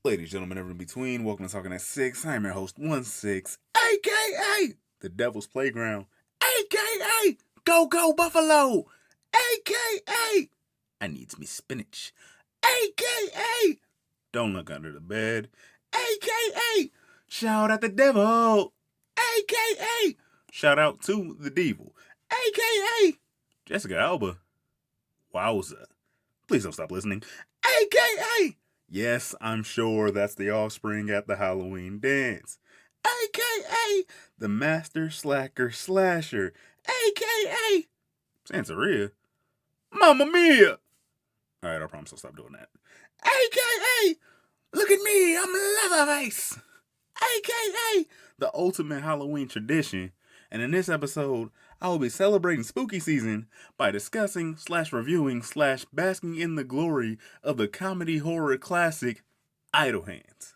Ladies, gentlemen, everyone in between, welcome to Talking at 6. I'm your host, 1-6, aka The Devil's Playground, aka Go Go Buffalo, aka I Needs Me Spinach, aka Don't Look Under the Bed, aka Shout at the Devil, aka Shout Out to the Devil, aka Jessica Alba. Wowza. Please don't stop listening, aka yes, I'm sure that's the offspring at the Halloween dance. AKA the Master Slacker Slasher. AKA Santeria. Mamma Mia! Alright, I promise I'll stop doing that. AKA look at me, I'm Leatherface! AKA the ultimate Halloween tradition. And in this episode, I will be celebrating spooky season by discussing / reviewing / basking in the glory of the comedy horror classic Idle Hands.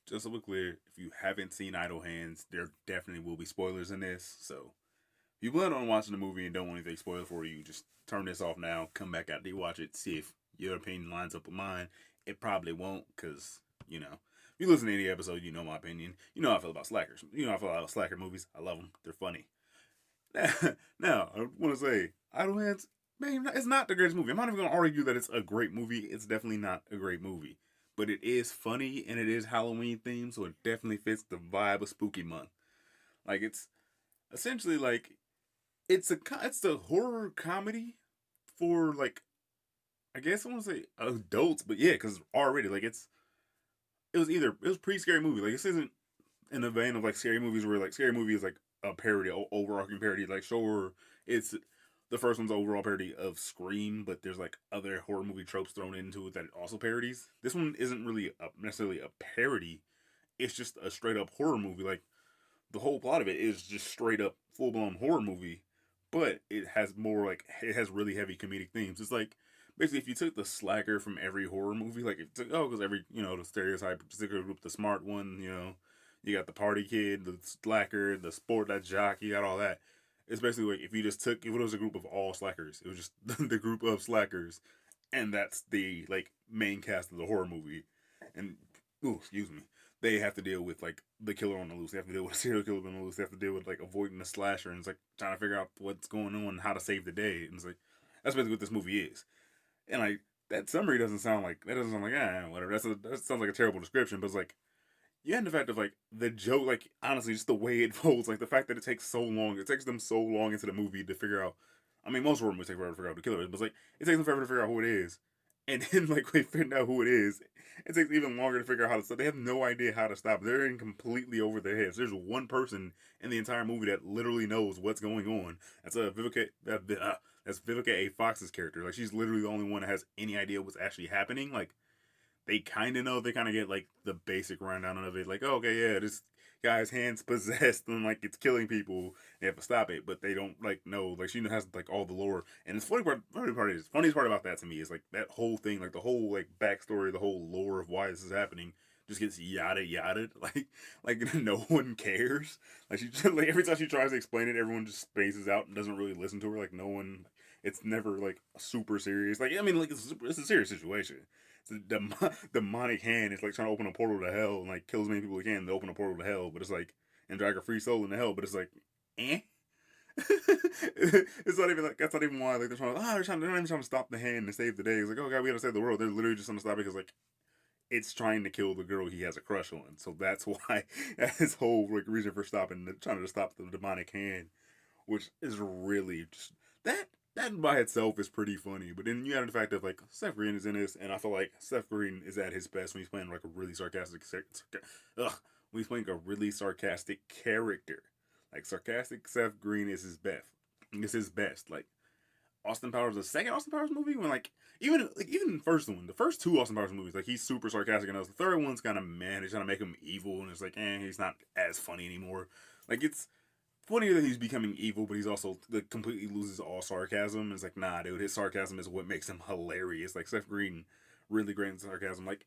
Just so we're clear, if you haven't seen Idle Hands, there definitely will be spoilers in this. So if you plan on watching the movie and don't want anything spoiled for you, just turn this off now, come back after you watch it, see if your opinion lines up with mine. It probably won't, because, if you listen to any episode, you know my opinion. You know how I feel about slackers. You know how I feel about slacker movies. I love them. They're funny. Now, I want to say, Idle Hands, man, it's not the greatest movie. I'm not even going to argue that it's a great movie. It's definitely not a great movie. But it is funny, and it is Halloween themed, so it definitely fits the vibe of Spooky Month. Like, it's essentially like, it's a horror comedy for, like, I guess I want to say adults, but yeah, because already, like, it was pre-scary movie. Like, this isn't in the vein of, like, scary movies where, like, scary movie is, like, a parody, overarching parody. Like, sure, it's the first one's overall parody of Scream, but there's like other horror movie tropes thrown into it that it also parodies. This one isn't really necessarily a parody. It's just a straight up horror movie. Like, the whole plot of it is just straight up full blown horror movie, but it has really heavy comedic themes. It's like basically if you took the slacker from every horror movie, like if you took, because every the stereotype particular group, the smart one, you got the party kid, the slacker, the sport, that jock, you got all that. It's basically like if it was a group of all slackers, it was just the group of slackers, and that's the like main cast of the horror movie. And excuse me, they have to deal with like the killer on the loose. They have to deal with a serial killer on the loose. They have to deal with like avoiding the slasher, and it's like trying to figure out what's going on and how to save the day. And it's like that's basically what this movie is. And like that summary doesn't sound like whatever. That sounds like a terrible description, but it's like yeah, and the fact of like the joke, like honestly, just the way it folds, like the fact that it takes so long, it takes them so long into the movie to figure out. I mean, most horror movies take forever to figure out who the killer is, but it's like it takes them forever to figure out who it is, and then like they find out who it is, it takes even longer to figure out how to stop. They have no idea how to stop. They're in completely over their heads. There's one person in the entire movie that literally knows what's going on. That's that's Vivica A. Fox's character. Like she's literally the only one that has any idea what's actually happening. Like they kind of know. They kind of get like the basic rundown of it. Like, oh, okay, yeah, this guy's hands possessed and like it's killing people. They have to stop it, but they don't like know. Like she has like all the lore. And it's funniest part about that to me is like that whole thing, like the whole like backstory, the whole lore of why this is happening. Just gets yada yada like no one cares. Like she just, like every time she tries to explain it, everyone just spaces out and doesn't really listen to her. Like no one, it's never like super serious. Like I mean, like it's a serious situation. It's a demonic hand is like trying to open a portal to hell and like kill as many people as can to open a portal to hell, but it's like and drag a free soul into hell, but it's like, eh. It's not even like that's not even why like they're not even trying to stop the hand and save the day. It's like, oh god, we gotta save the world. They're literally just trying to stop it because like it's trying to kill the girl he has a crush on. So that's why that's his whole like reason for trying to stop the demonic hand, which is really just that by itself is pretty funny. But then you have the fact that like Seth Green is in this, and I feel like Seth Green is at his best when he's playing like a really sarcastic, when he's playing a really sarcastic character. Like sarcastic Seth Green is his best. It's his best. Like Austin Powers, the second Austin Powers movie, when like even the first one, the first two Austin Powers movies, like he's super sarcastic, and the third one's kind of man, he's trying to make him evil, and it's like, he's not as funny anymore. Like it's funny that he's becoming evil, but he's also like completely loses all sarcasm. It's like, nah, dude, his sarcasm is what makes him hilarious. Like Seth Green, really great in sarcasm. Like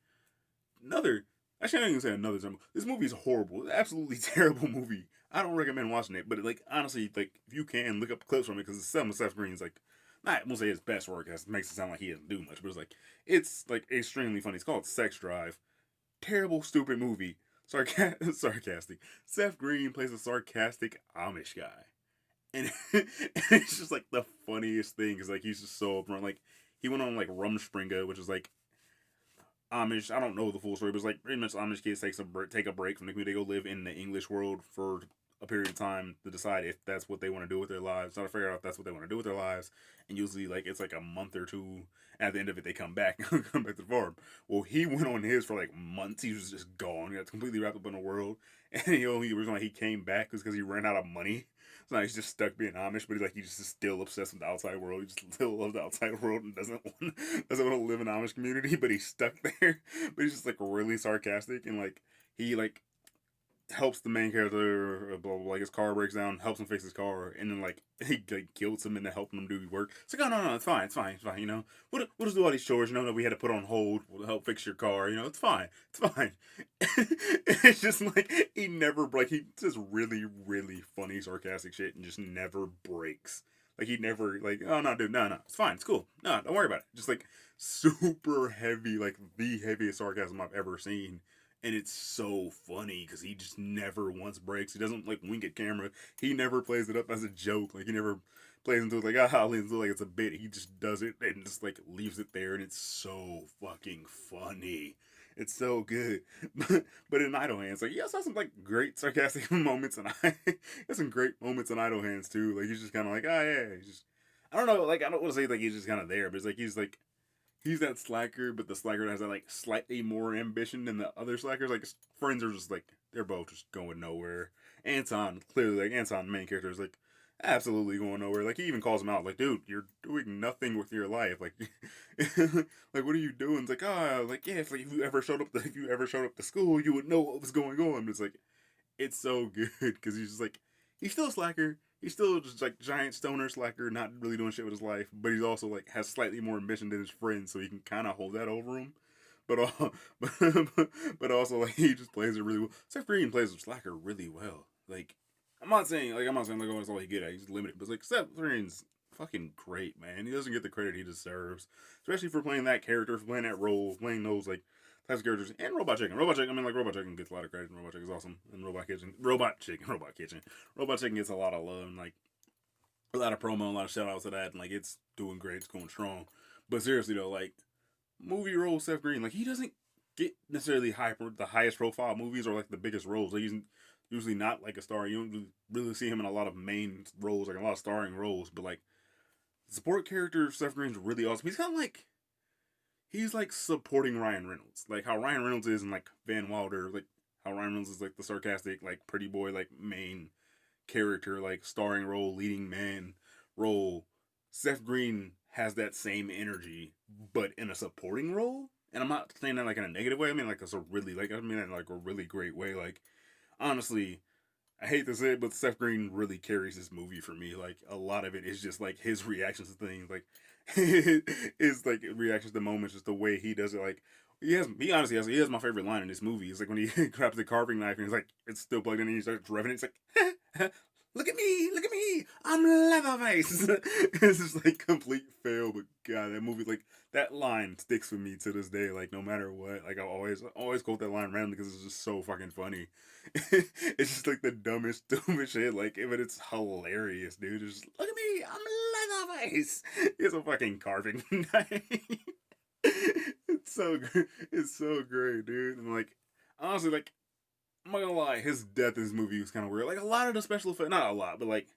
another, actually, I don't even say another example. This movie is horrible, it's an absolutely terrible movie. I don't recommend watching it, but like honestly, like if you can look up clips from it, because some of Seth Green's like, not I won't say his best work, it makes it sound like he doesn't do much, but it's like extremely funny. It's called Sex Drive. terrible, stupid movie. Sarcastic. Seth Green plays a sarcastic Amish guy. And it's just like the funniest thing is like he's just so upfront. Like he went on like Rumspringa, which is like Amish. I don't know the full story, but it's like pretty much Amish kids take a break from the community. They go live in the English world for a period of time to decide if that's what they want to do with their lives. Trying to figure out if that's what they want to do with their lives. And usually, like it's like a month or two. At the end of it, they come back, come back to the farm. Well, he went on his for like months. He was just gone. He got completely wrapped up in the world. And the only reason why he came back was because he ran out of money. So now he's just stuck being Amish, but he's just still obsessed with the outside world. He just still loves the outside world and doesn't want to live in an Amish community, but he's stuck there. But he's just like really sarcastic and like he like helps the main character, blah, blah, blah, like his car breaks down, helps him fix his car, and then like he like guilts him into helping him do work. It's like, oh no, it's fine, you know. We'll just do all these chores, you know, that we had to put on hold. We'll help fix your car, you know. It's fine. It's just like he says really, really funny, sarcastic shit, and just never breaks. Like he never like, oh no, dude, no, it's fine, it's cool. No, don't worry about it. Just like super heavy, like the heaviest sarcasm I've ever seen. And it's so funny because he just never once breaks. He doesn't like wink at camera. He never plays it up as a joke. Like he never plays into it like like it's a bit. He just does it and just like leaves it there, and it's so fucking funny. It's so good. But in Idle Hands, like he also has some like great sarcastic moments, and he has some great moments in Idle Hands too. Like he's just kind of like, oh yeah, he's just I don't know. Like I don't want to say like he's just kind of there, but it's like he's that slacker, but the slacker has that like slightly more ambition than the other slackers. Like his friends are just like they're both just going nowhere. Anton, clearly like Anton, the main character, is like absolutely going nowhere. Like he even calls him out, like, dude, you're doing nothing with your life. Like like what are you doing? It's like, like yeah, if you ever showed up to school, you would know what was going on. But it's like it's so good because he's just like he's still a slacker. He's still just like giant stoner slacker, not really doing shit with his life, but he's also like has slightly more ambition than his friends, so he can kind of hold that over him. But but also like he just plays it really well. Seth Green plays a slacker really well. Like I'm not saying like oh that's all he good at. He's limited, but like Seth Green's fucking great, man. He doesn't get the credit he deserves, especially for playing that character, for playing that role, playing those like types of characters, and Robot Chicken. Robot Chicken gets a lot of credit. Robot Chicken is awesome, and Robot Chicken gets a lot of love and like a lot of promo, a lot of shout outs to that, and like it's doing great, it's going strong. But seriously though, like movie role Seth Green, like he doesn't get necessarily the highest profile movies or like the biggest roles. Like he's usually not like a star. You don't really see him in a lot of main roles, like a lot of starring roles. But like support character Seth Green's really awesome. He's like supporting Ryan Reynolds, like how Ryan Reynolds is in like Van Wilder, like how Ryan Reynolds is like the sarcastic, like pretty boy, like main character, like starring role, leading man role. Seth Green has that same energy, but in a supporting role. And I'm not saying that like in a negative way. I mean like it's a really like I mean in like a really great way. Like honestly, I hate to say it, but Seth Green really carries this movie for me. Like a lot of it is just like his reactions to things, like his like reactions to moments, just the way he does it. Like he honestly has my favorite line in this movie. It's like when he grabs the carving knife and he's like it's still plugged in and he starts revving it. It's like look at me, I'm Leatherface. It's just like complete fail, but God, that movie like that line sticks with me to this day. Like no matter what, like I always quote that line randomly because it's just so fucking funny. It's just like the dumbest, stupid shit. Like, but it's hilarious, dude. It's just look at me, I'm Leatherface. It's a fucking carving knife. It's so great, dude. And like, honestly, like, I'm not gonna lie, his death in this movie was kind of weird. Like a lot of the special effects, not a lot, but like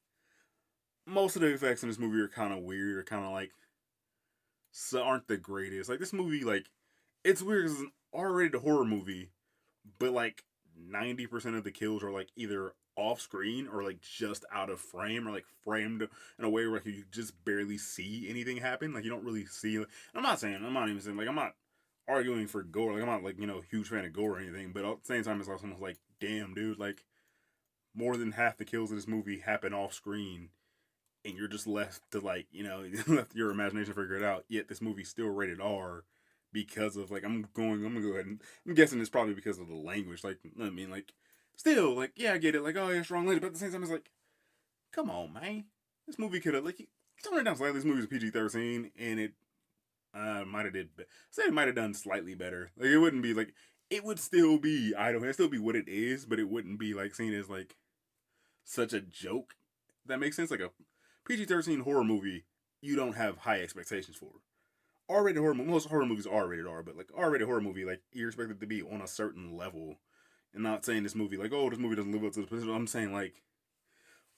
most of the effects in this movie are kind of weird, or kind of like so aren't the greatest. Like this movie, like it's weird. It's an R-rated horror movie, but like 90% of the kills are like either off screen or like just out of frame or like framed in a way where like, you just barely see anything happen. Like you don't really see. I'm not even saying like I'm not arguing for gore. Like I'm not like huge fan of gore or anything. But at the same time, it's also almost like damn, dude, like more than half the kills in this movie happen off screen. And you're just left to like, left your imagination to figure it out. Yet this movie's still rated R because of like I'm gonna go ahead and I'm guessing it's probably because of the language. Like I mean, like still like yeah, I get it. Like oh yeah, strong language, but at the same time it's like, come on, man, this movie could have like tone it down slightly. This movie's a PG-13, and it might have did say it might have done slightly better. Like it wouldn't be like it would still be idle. It'd still be what it is, but it wouldn't be like seen as like such a joke. That makes sense. Like a PG-13 horror movie, you don't have high expectations for. R-rated horror, most horror movies are rated R, but like R-rated horror movie, like you're expected to be on a certain level. And not saying this movie like, oh, this movie doesn't live up to the position. I'm saying like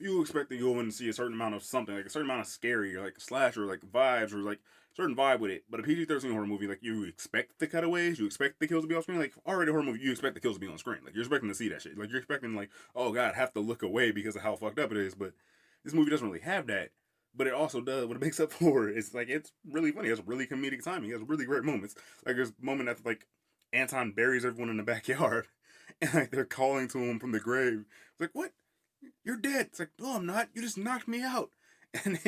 you expect to go in and see a certain amount of something, like a certain amount of scary, or like a slasher, or like vibes, or like a certain vibe with it. But a PG-13 horror movie, like you expect the cutaways, you expect the kills to be on screen. Like already horror movie, you expect the kills to be on screen. Like you're expecting to see that shit. Like you're expecting like, oh god, have to look away because of how fucked up it is. But this movie doesn't really have that. But it also does what it makes up for. It's like it's really funny. It has really comedic timing. It has really great moments. Like there's a moment after like Anton buries everyone in the backyard, and like they're calling to him from the grave. It's like what? You're dead. It's like, no, I'm not. You just knocked me out. And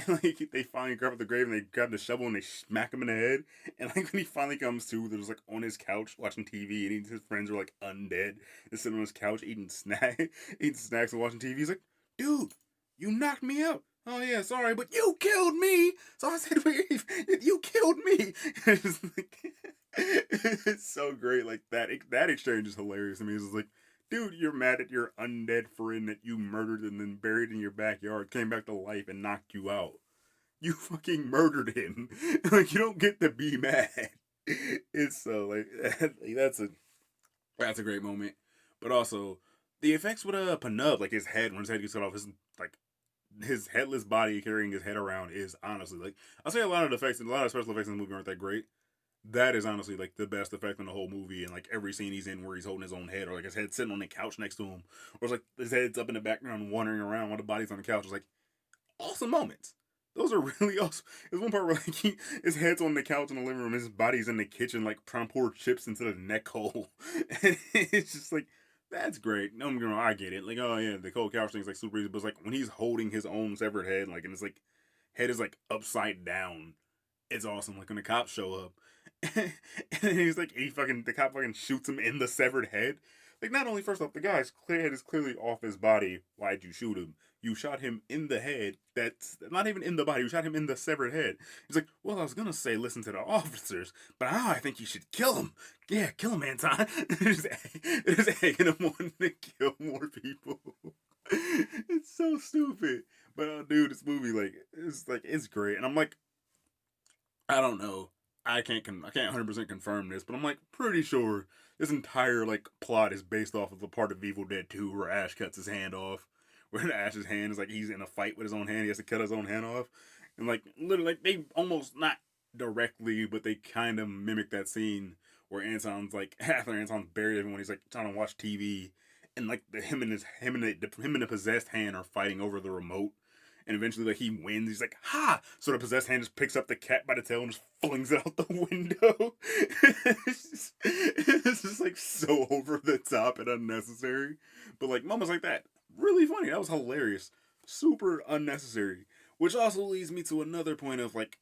like they finally grab up the grave and they grab the shovel and they smack him in the head. And like when he finally comes to, there's like on his couch watching TV and his friends are like undead. They're sitting on his couch eating snacks and watching TV. He's like, dude, you knocked me out. Oh yeah, sorry, but you killed me. So I said, you killed me. It's, like, it's so great. Like that exchange is hilarious to me. It's like, dude, you're mad at your undead friend that you murdered and then buried in your backyard, came back to life and knocked you out. You fucking murdered him. Like you don't get to be mad. It's so like that's a great moment. But also the effects with Panub, like his head when his head gets cut off, his like his headless body carrying his head around is honestly like I'll say a lot of the effects and a lot of special effects in the movie aren't that great. That is honestly like the best effect in the whole movie, and like every scene he's in where he's holding his own head, or like his head sitting on the couch next to him, or it's like his head's up in the background wandering around while the body's on the couch. It's like awesome moments. Those are really awesome. There's one part where like his head's on the couch in the living room, his body's in the kitchen, like trying to pour chips into the neck hole, and it's just like that's great. No, I get it. Like, oh yeah, the cold couch thing's like super easy, but it's like when he's holding his own severed head, like, and it's like head is like upside down. It's awesome. Like when the cops show up, and he's like, the cop fucking shoots him in the severed head. Like, not only first off, the guy's head is clearly off his body. Why'd you shoot him? You shot him in the head. That's not even in the body. You shot him in the severed head. He's like, well, I was gonna say listen to the officers, but now I think you should kill him. Yeah, kill him, Anton. Just egging him on to kill more people. It's so stupid. But dude, this movie like it's great, and I'm like, I don't know. I can't 100% confirm this, but I'm like pretty sure this entire like plot is based off of a part of Evil Dead 2 where Ash cuts his hand off. Where Ash's hand is like he's in a fight with his own hand, he has to cut his own hand off. And like literally like they almost not directly, but they kind of mimic that scene where Anton's like after Anton's buried everyone, he's like trying to watch TV and like him and the possessed hand are fighting over the remote, and eventually like he wins. He's like, ha! So the possessed hand just picks up the cat by the tail and just flings it out the window. It's just like so over the top and unnecessary. But like moments like that, really funny. That was hilarious. Super unnecessary. Which also leads me to another point of like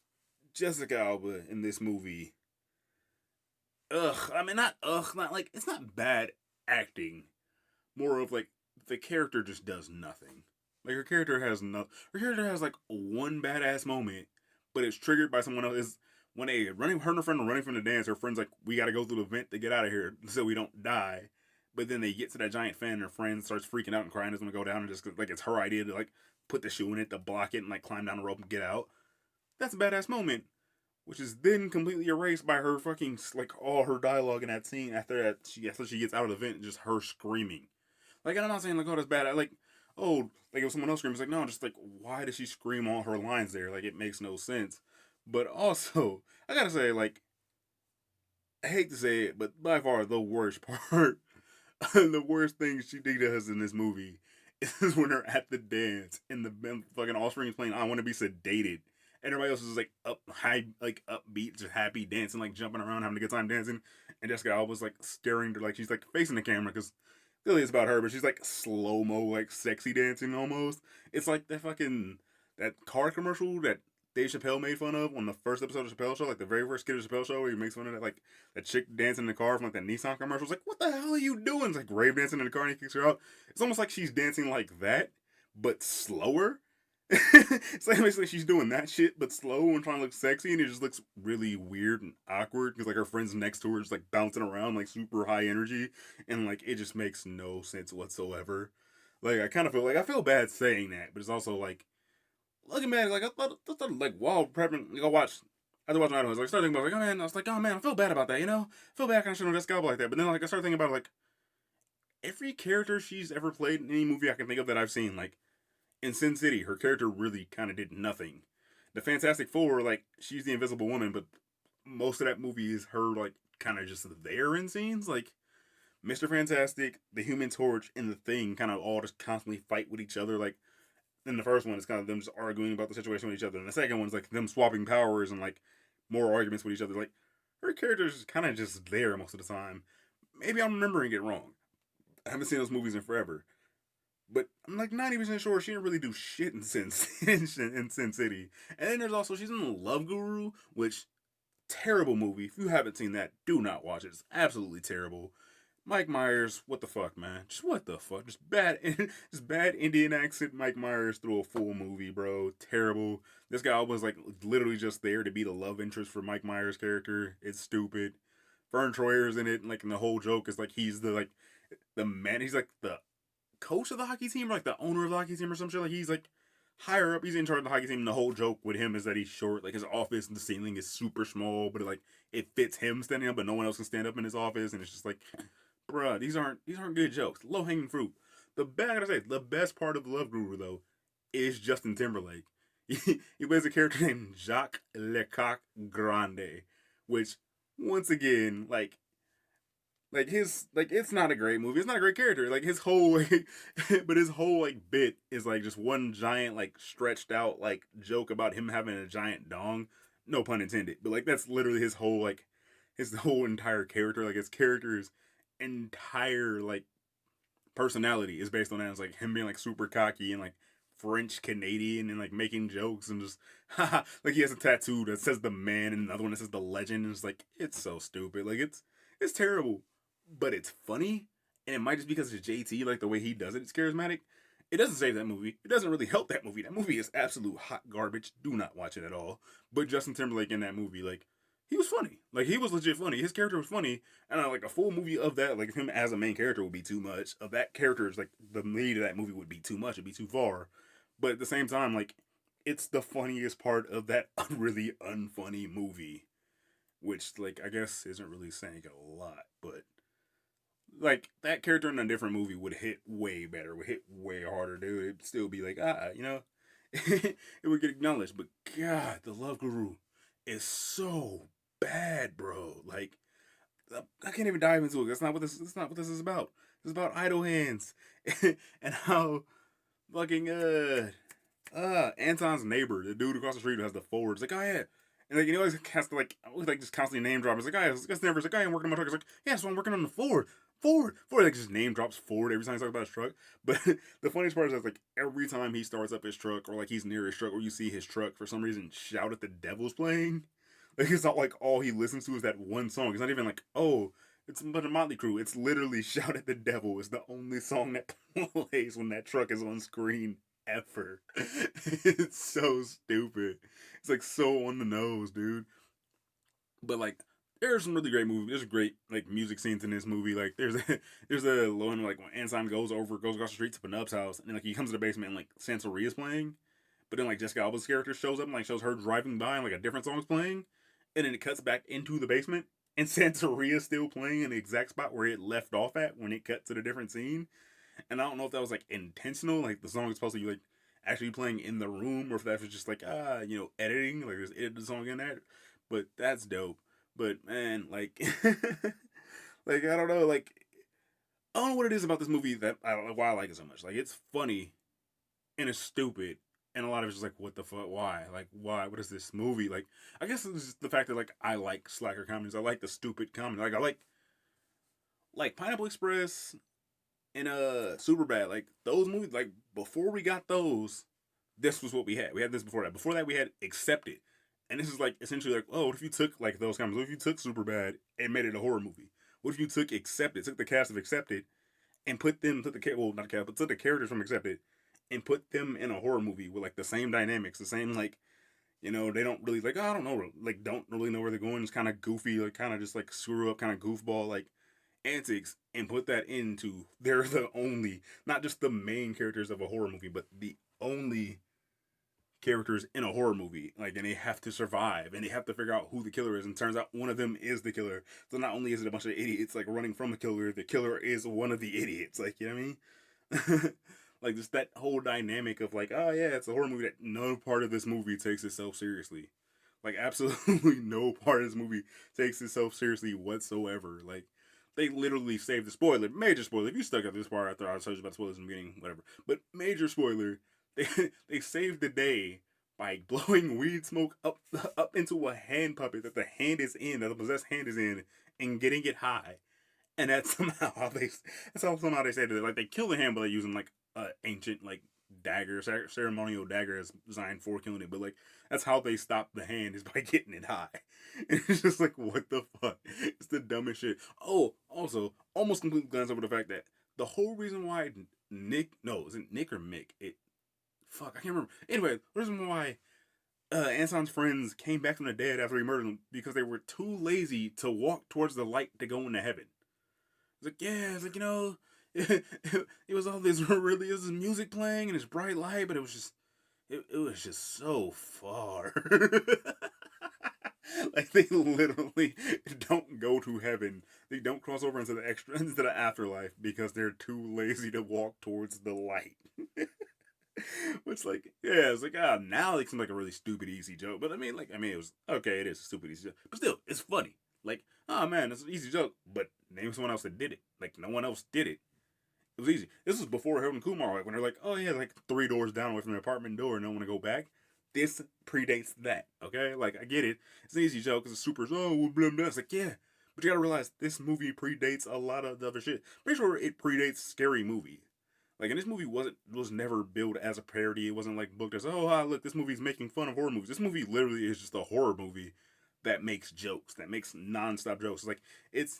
Jessica Alba in this movie. Ugh. I mean not like it's not bad acting. More of like the character just does nothing. Like her character has like one badass moment, but it's triggered by someone else. Is when her and her friend are running from the dance. Her friend's like, "We got to go through the vent to get out of here so we don't die." But then they get to that giant fan, and her friend starts freaking out and crying. Doesn't want to go down, and just like it's her idea to like put the shoe in it to block it and like climb down the rope and get out. That's a badass moment, which is then completely erased by her fucking like all her dialogue in that scene after she gets out of the vent, and just her screaming. Like, I'm not saying like, oh, that's bad. Like, oh, like if someone else screams, like, no, just like, why does she scream all her lines there? Like, it makes no sense. But also, I gotta say, like, I hate to say it, but by far the worst part, the worst thing she does in this movie is when they're at the dance and the fucking offspring is playing "I Want to Be Sedated." And everybody else is like like upbeat, just happy, dancing, like jumping around, having a good time dancing. And Jessica Alba's like staring to like she's like facing the camera because clearly it's about her, but she's like slow mo, like sexy dancing almost. It's like that car commercial that Dave Chappelle made fun of on the first episode of Chappelle Show, like the very first skit of Chappelle Show, where he makes fun of that like that chick dancing in the car from like that Nissan commercial. It's like, what the hell are you doing? It's like rave dancing in the car and he kicks her out. It's almost like she's dancing like that, but slower. It's like basically she's doing that shit, but slow and trying to look sexy, and it just looks really weird and awkward because like her friends next to her just like bouncing around like super high energy, and like it just makes no sense whatsoever. Like I kind of feel like I feel bad saying that, but it's also like looking back, like I thought like while prepping, like, I watched. After watching Idaho, I was like, started thinking about like, oh man, I was like, oh man, I feel bad about that, you know? I feel bad I kind of shouldn't have just got like that. But then like I started thinking about like every character she's ever played in any movie I can think of that I've seen, like in Sin City, her character really kind of did nothing. The Fantastic Four, like she's the Invisible Woman, but most of that movie is her like kind of just there in scenes. Like Mr. Fantastic, the Human Torch, and the Thing kind of all just constantly fight with each other. Like in the first one, it's kind of them just arguing about the situation with each other, and the second one's like them swapping powers and like more arguments with each other. Like her character's kind of just there most of the time. Maybe I'm remembering it wrong. I haven't seen those movies in forever. But I'm like 90% sure she didn't really do shit in Sin City. And then there's also, she's in Love Guru, which, terrible movie. If you haven't seen that, do not watch it. It's absolutely terrible. Mike Myers, what the fuck, man? Just what the fuck? Just bad, just bad Indian accent. Mike Myers through a full movie, bro. Terrible. This guy was like literally just there to be the love interest for Mike Myers' character. It's stupid. Vern Troyer's in it, and like, and the whole joke is like he's the like the man. He's like the coach of the hockey team, or like the owner of the hockey team, or some shit. Like he's like higher up. He's in charge of the hockey team. And the whole joke with him is that he's short. Like his office and the ceiling is super small, but it fits him standing up, but no one else can stand up in his office. And it's just like, bruh, these aren't good jokes. Low hanging fruit. I gotta say, the best part of the Love Guru though is Justin Timberlake. He plays a character named Jacques Lecoq Grande, which once again, like his like it's not a great movie. It's not a great character. Like his whole like, but his whole like bit is like just one giant like stretched out like joke about him having a giant dong. No pun intended. But like that's literally his whole entire character. Like his character's entire like personality is based on that. It's like him being like super cocky and like French Canadian and like making jokes and just like he has a tattoo that says the man and another one that says the legend, and it's like it's so stupid. Like it's terrible, but it's funny, and it might just because it's JT, like the way he does it, it's charismatic. It doesn't save that movie. It doesn't really help that movie. That movie is absolute hot garbage. Do not watch it at all. But Justin Timberlake in that movie, like he was funny. Like he was legit funny. His character was funny, and like a full movie of that, like him as a main character would be too much. Of that character's like the lead of that movie would be too much. It'd be too far. But at the same time, like it's the funniest part of that really unfunny movie, which like I guess isn't really saying a lot, but like that character in a different movie would hit way better, would hit way harder, dude. It'd still be like you know, it would get acknowledged. But God, the Love Guru is so bad, bro. Like I can't even dive into it. That's not what this. That's not what this is about. It's about idle hands and how fucking Anton's neighbor, the dude across the street who has the Ford, is like, oh yeah. And like, you know, he has to like just constantly name drop. It's like, oh, yeah, this neighbor's like, oh, I'm working on my truck. It's like, yeah, so I'm working on the Ford. Ford. Like just name drops Ford every time he talks about his truck. But the funniest part is that like every time he starts up his truck or like he's near his truck or you see his truck for some reason shout at the Devil's playing. Like it's not like all he listens to is that one song. It's not even like, oh, it's a bunch of Motley Crue. It's literally Shout at the Devil. It's the only song that plays when that truck is on screen ever. It's so stupid. It's like so on the nose, dude. But like there are some really great movies. There's great like music scenes in this movie. Like there's a one like when Anton goes across the street to Penup's house and then, like he comes to the basement and like Santoria's playing. But then like Jessica Alba's character shows up and like shows her driving by and like a different song's playing. And then it cuts back into the basement and Santoria's still playing in the exact spot where it left off at when it cut to the different scene. And I don't know if that was like intentional, like the song is supposed to be like actually playing in the room, or if that was just like editing, like just edit the song in there. But that's dope. But man, like like I don't know, like I don't know what it is about this movie that why I like it so much. Like it's funny and it's stupid. And a lot of it's just like, what the fuck? Why? Like, why? What is this movie? Like, I guess it's just the fact that like I like slacker comedies. I like the stupid comedy. Like, I like Pineapple Express and Superbad, like those movies, like before we got those, this was what we had. We had this before that. Before that, we had Accepted, and this is like essentially like, oh, what if you took like those comedies? What if you took Superbad and made it a horror movie? What if you took Accepted, took the cast of Accepted, and took the not the cast, but took the characters from Accepted, and put them in a horror movie with like the same dynamics, the same like, they don't really like, oh, I don't know, like don't really know where they're going. It's kind of goofy, like kind of just like screw up, kind of goofball like antics, and put that into they're the only, not just the main characters of a horror movie, but the only characters in a horror movie. Like, and they have to survive, and they have to figure out who the killer is. And turns out one of them is the killer. So not only is it a bunch of idiots like running from the killer is one of the idiots. Like, you know what I mean? Like, just that whole dynamic of like, oh yeah, it's a horror movie that no part of this movie takes itself seriously. Like, absolutely no part of this movie takes itself seriously whatsoever. Like, they literally saved the spoiler, major spoiler. If you stuck at this part after I told you about spoilers in the beginning, whatever. But major spoiler, they they saved the day by blowing weed smoke up into a hand puppet that the hand is in, that the possessed hand is in, and getting it high. And that's somehow how they say that, like, they kill the hand, but they're using like ancient like dagger, ceremonial dagger is designed for killing it. But like, that's how they stop the hand, is by getting it high. And it's just like, what the fuck? It's the dumbest shit. Oh, also, almost completely glance over the fact that the whole reason why Nick, no, is it Nick or Mick? Fuck, I can't remember. Anyway, the reason why Anton's friends came back from the dead after he murdered them, because they were too lazy to walk towards the light to go into heaven. It's like, yeah, it's like, it was all this really, this music playing and this bright light, but it was just, it was just so far. Like, they literally don't go to heaven. They don't cross over into the afterlife because they're too lazy to walk towards the light. Which, like, yeah, it's like, now it seems like a really stupid, easy joke. But I mean, it was okay. It is a stupid, easy joke, but still, it's funny. Like, oh man, it's an easy joke. But name someone else that did it. Like, no one else did it. It was easy. This was before Harold and Kumar, like, when they're like, oh yeah, like 3 doors down away from the apartment door, and don't want to go back. This predates that. Okay, like, I get it. It's an easy joke because it's super. Oh, blah blah. It's like, yeah, but you gotta realize this movie predates a lot of the other shit. Pretty sure it predates Scary Movie. Like, and this movie was never billed as a parody. It wasn't like booked as, oh, look, this movie's making fun of horror movies. This movie literally is just a horror movie that makes jokes, that makes nonstop jokes. Like, it's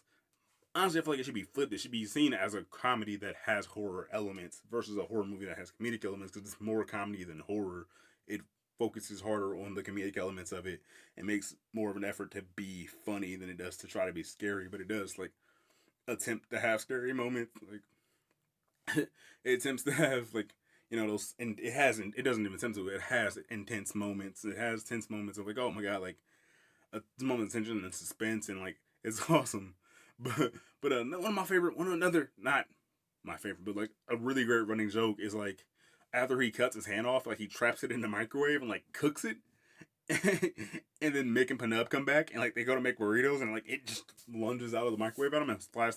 honestly, I feel like it should be flipped. It should be seen as a comedy that has horror elements versus a horror movie that has comedic elements, because it's more comedy than horror. It focuses harder on the comedic elements of it and makes more of an effort to be funny than it does to try to be scary. But it does, like, attempt to have scary moments. Like, it attempts to have, like, those, and it doesn't even attempt to. It has intense moments. It has tense moments of like, oh my god, like a moment of tension and suspense, and like, it's awesome. But one of my favorite, not my favorite, but like a really great running joke is like, after he cuts his hand off, like he traps it in the microwave and like cooks it. And then Mick and Penelope come back, and like they go to make burritos, and like it just lunges out of the microwave at him and smashes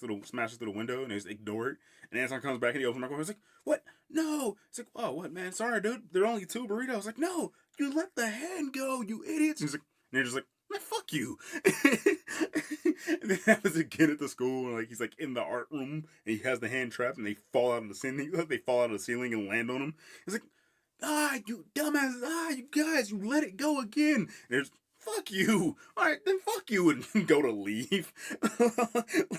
through the window, and they just ignore it. And Anton comes back and he opens the microwave. He's like, "What? No!" It's like, "Oh, what, man? Sorry, dude. There are only 2 burritos." Like, "No, you let the hand go, you idiots!" And he's like, and they're just like, "Man, fuck you." And then it happens again at the school, and like he's like in the art room, and he has the hand trapped, and they fall out of the ceiling. They fall out of the ceiling and land on him. He's like, you dumbass, you guys, you let it go again. And there's, fuck you. Alright, then fuck you, and go to leave.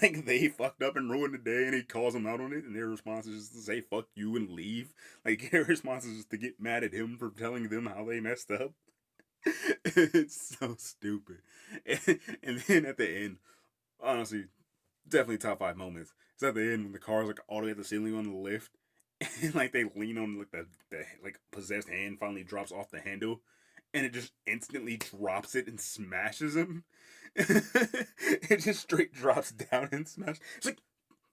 Like, they fucked up and ruined the day, and he calls them out on it, and their response is just to say fuck you and leave. Like, their response is just to get mad at him for telling them how they messed up. It's so stupid. And then at the end, honestly, definitely top 5 moments. It's at the end when the car's like all the way at the ceiling on the lift, and like they lean on like the like possessed hand finally drops off the handle, and it just instantly drops it and smashes him. It just straight drops down and smashes. It's like,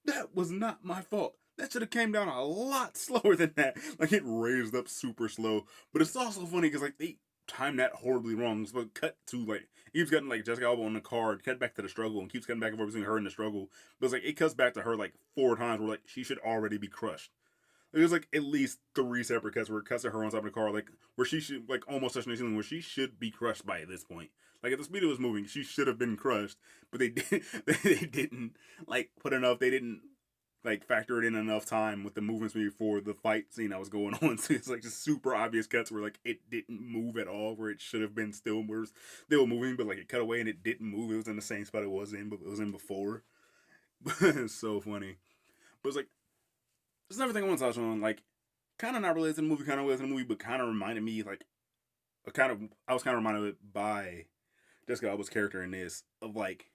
that was not my fault. That should have came down a lot slower than that. Like, it raised up super slow. But it's also funny because like they timed that horribly wrong. So cut to like, he keeps getting like Jessica Alba on the car, cut back to the struggle, and keeps cutting back and forth between her and the struggle. But it's like it cuts back to her like 4 times where like she should already be crushed. There's like at least 3 separate cuts where it cuts to her on top of the car, like where she should like almost touching the ceiling, where she should be crushed by this point. Like, at the speed it was moving, she should have been crushed, but they did they didn't like put enough. They didn't like factor it in enough time with the movements before the fight scene that was going on. So it's like just super obvious cuts where like it didn't move at all, where it should have been still moving, but like it cut away and it didn't move. It was in the same spot it was in, but it was in before. It's so funny. But it's like, there's another thing I want to touch on. Like, kind of not related to the movie, kind of related to the movie, but kind of reminded me like I was kind of reminded by Jessica Alba's character in this of like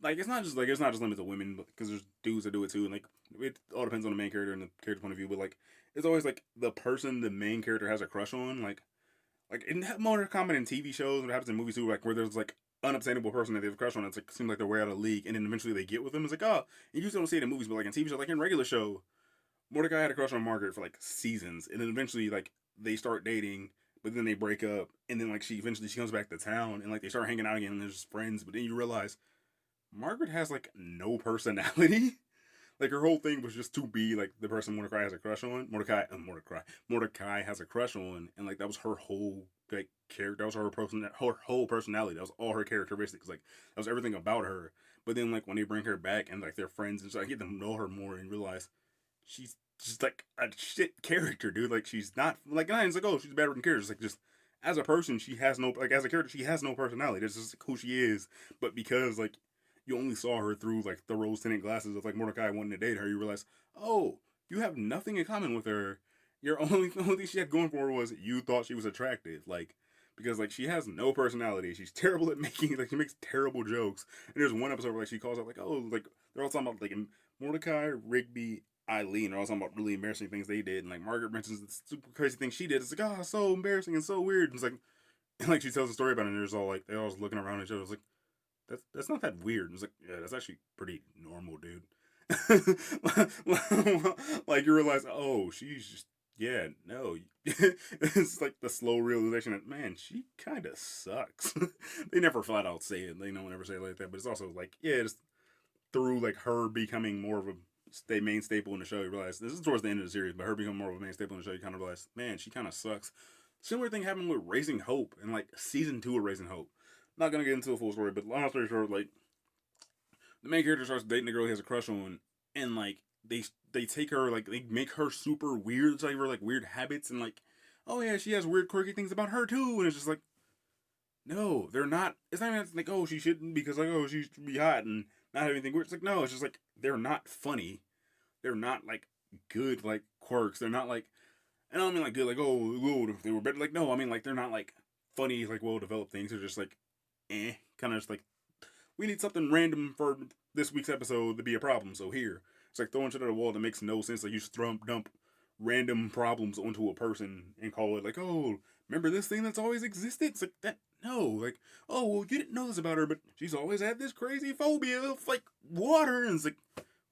it's not just limited to women because there's dudes that do it too, and like it all depends on the main character and the character point of view. But like it's always like the person the main character has a crush on, like in more common in TV shows and it happens in movies too, like where there's like unobtainable person that they have a crush on. It's like seems like they're way out of the league, and then eventually they get with them. It's like oh, you usually don't see it in movies, but like in TV shows, like in regular show, Mordecai had a crush on Margaret for like seasons, and then eventually like they start dating, but then they break up, and then like she comes back to town, and like they start hanging out again, and they're just friends. But then you realize Margaret has like no personality. Like her whole thing was just to be like the person Mordecai has a crush on. Mordecai has a crush on, and like that was her whole like character. That was her whole personality. That was all her characteristics. Like that was everything about her. But then like when they bring her back and like they're friends and so I get to know her more and realize she's just like a shit character, dude. Like she's not like it's like oh she's better than characters. Like just as a person she has no like as a character she has no personality. That's just who she is. But because like you only saw her through like the rose tinted glasses of like Mordecai wanting to date her, you realize, oh, you have nothing in common with her. The only thing she had going for her was you thought she was attractive. Like because like she has no personality. She's terrible at making like she makes terrible jokes. And there's one episode where like she calls out like, oh, like they're all talking about like Mordecai, Rigby, Eileen are all talking about really embarrassing things they did. And like Margaret mentions the super crazy thing she did. It's like, oh, so embarrassing and so weird. And it's like and like she tells a story about it and there's all like they all was looking around each other. It's like that's not that weird. It's like, yeah, that's actually pretty normal, dude. Like you realize, oh, she's just yeah, no. It's like the slow realization that man, she kind of sucks. They never flat out say it. They no one ever say it like that. But it's also like, yeah, it's through like her becoming more of a main staple in the show. You realize this is towards the end of the series, but her becoming more of a main staple in the show, you kind of realize, man, she kind of sucks. Similar thing happened with Raising Hope in like season 2 of Raising Hope. Not gonna get into a full story, but long story short, like the main character starts dating a girl he has a crush on, and like they take her like they make her super weird, it's like her like weird habits and like, oh yeah, she has weird quirky things about her too, and it's just like, no, they're not. It's not even like oh she shouldn't because like oh she should be hot and not have anything weird. It's like no, it's just like they're not funny, they're not like good like quirks, they're not like, and I don't mean like good like oh they were better like no, I mean like they're not like funny like well developed things. They're just like kind of just like we need something random for this week's episode to be a problem. So here, it's like throwing shit at a wall that makes no sense. Like you just dump random problems onto a person and call it like, oh, remember this thing that's always existed? It's like that. No, like, oh, well, you didn't know this about her, but she's always had this crazy phobia of like water, and it's like,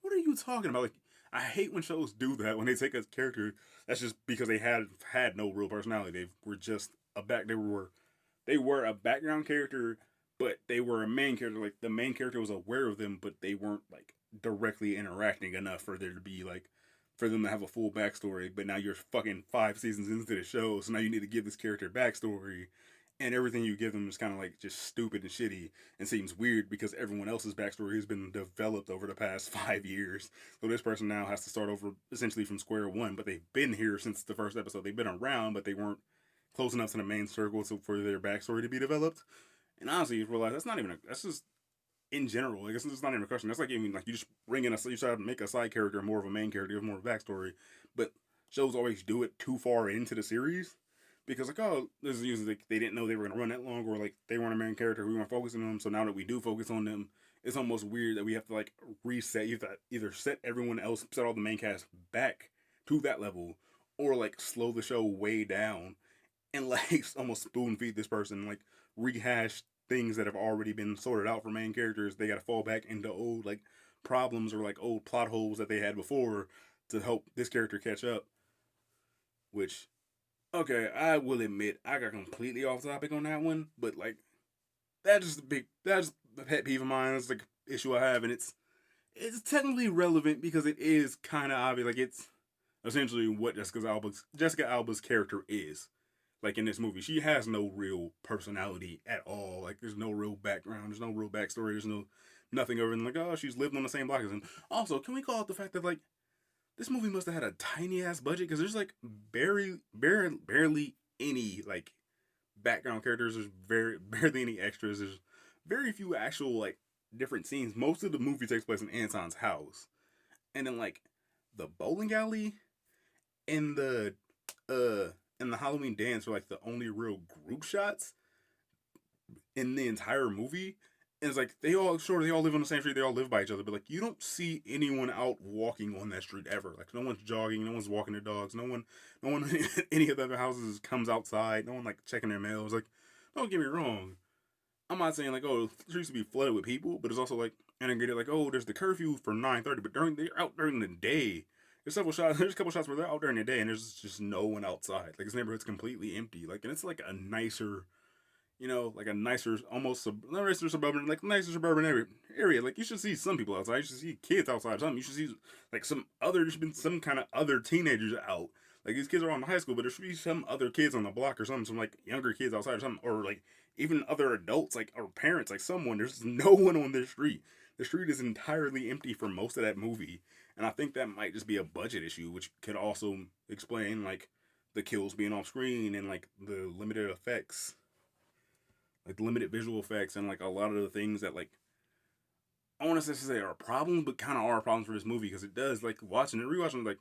what are you talking about? Like, I hate when shows do that when they take a character that's just because they had no real personality. They were just they were a background character but they were a main character. Like the main character was aware of them, but they weren't like directly interacting enough for there to be like for them to have a full backstory. But now you're fucking 5 seasons into the show, so now you need to give this character backstory, and everything you give them is kind of like just stupid and shitty and seems weird because everyone else's backstory has been developed over the past 5 years. So this person now has to start over essentially from square one. But they've been here since the first episode. They've been around, but they weren't close enough to the main circle for their backstory to be developed. And honestly, you realize that's just in general. I guess it's not even a question. That's like even like you just bring in you try to make a side character more of a main character with more of a backstory, but shows always do it too far into the series because like oh this is usually like, they didn't know they were gonna run that long or like they weren't a main character we weren't focusing on them. So now that we do focus on them, it's almost weird that we have to like reset. You have to either set everyone else, set all the main cast back to that level, or like slow the show way down and like almost spoon feed this person like rehash things that have already been sorted out for main characters. They got to fall back into old like problems or like old plot holes that they had before to help this character catch up. Which, okay, I will admit I got completely off topic on that one, but like that's a pet peeve of mine. It's like issue I have, and it's technically relevant because it is kind of obvious. Like it's essentially what Jessica Alba's character is like in this movie. She has no real personality at all. Like there's no real background, there's no real backstory, there's nothing other than like, oh, she's lived on the same block as him. Also, can we call out the fact that like this movie must have had a tiny ass budget because there's like barely any like background characters. There's barely any extras. There's very few actual like different scenes. Most of the movie takes place in Anton's house, and then like the bowling alley in the Halloween dance are like the only real group shots in the entire movie. And it's like they all live on the same street, they all live by each other, but like you don't see anyone out walking on that street ever. Like no one's jogging, no one's walking their dogs, no one any of the other houses comes outside, no one like checking their mails. Like, don't get me wrong, I'm not saying like, oh, the streets to be flooded with people, but it's also like, and I get it, like, oh, there's the curfew for 9:30, but they're out during the day. There's a couple shots where they're out during the day, and there's just no one outside. Like this neighborhood's completely empty. Like, and it's like a nicer, like a nicer, almost nicer suburban, like nicer suburban area. Like you should see some people outside. You should see kids outside. Something. You should see like there should be some kind of other teenagers out. Like these kids are on high school, but there should be some other kids on the block or something. Some like younger kids outside or something, or like even other adults, like or parents, like someone. There's no one on the street. The street is entirely empty for most of that movie, and I think that might just be a budget issue, which could also explain like the kills being off screen and like the limited effects, like limited visual effects, and like a lot of the things that like I want to say are problems, but kind of are problems for this movie because it does like watching it, rewatching it, like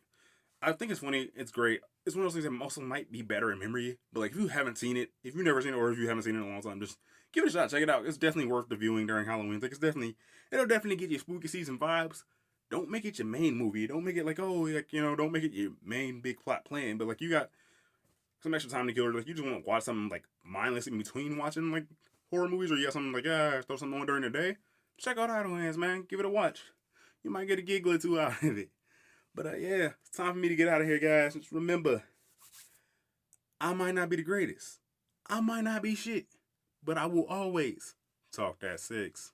I think it's funny, it's great. It's one of those things that also might be better in memory, but like if you haven't seen it, if you've never seen it, or if you haven't seen it in a long time, just give it a shot, check it out. It's definitely worth the viewing during Halloween. Like it'll definitely get you spooky season vibes. Don't make it your main movie. Don't make it like don't make it your main big plot plan. But like you got some extra time to kill, or like you just want to watch something like mindless in between watching like horror movies, or you got something like throw something on during the day. Check out Idle Hands, man. Give it a watch. You might get a giggle or two out of it. But yeah, it's time for me to get out of here, guys. Just remember, I might not be the greatest. I might not be shit. But I will always talk that six.